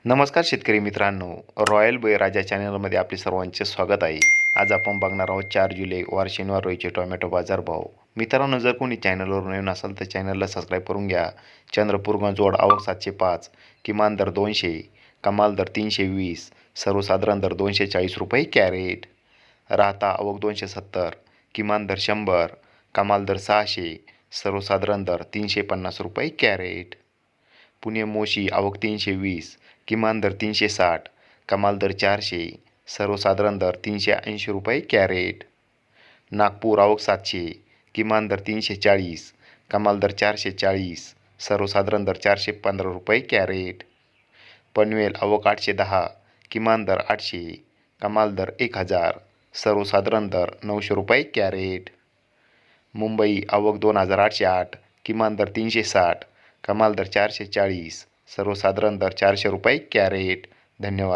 नमस्कार शेतकरी मित्रांनो, रॉयल बळीराजा चॅनलमध्ये आपले सर्वांचे स्वागत आहे. आज आपण बघणार आहोत 4 जुलै वार शनिवार रोजीचे टोमॅटो बाजारभाव. मित्रांनो, जर कोणी चॅनलवर नवीन असाल तर चॅनलला सबस्क्राईब करून घ्या. चंद्रपूर जोड आवक 705, किमान दर 200, कमाल दर 320, सर्वसाधारण दर 240 रुपये कॅरेट. राहता आवक 270, किमान दर 100, कमाल दर 600, सर्वसाधारण दर 350 रुपये कॅरेट. पुणे मोशी आवक 320, किमान दर 360, कमाल दर 400, सर्वसाधारण दर 380 रुपये कॅरेट. नागपूर आवक 700, किमान दर 340, कमाल दर 440, सर्वसाधारण दर 415 रुपये कॅरेट. पनवेल आवक 810, किमान दर 800, कमाल दर 1000, सर्वसाधारण दर 900 रुपये कॅरेट. मुंबई आवक 2808, किमान दर 360, कमाल दर 440, सर्वसाधारण दर 400 रुपये कॅरेट. धन्यवाद.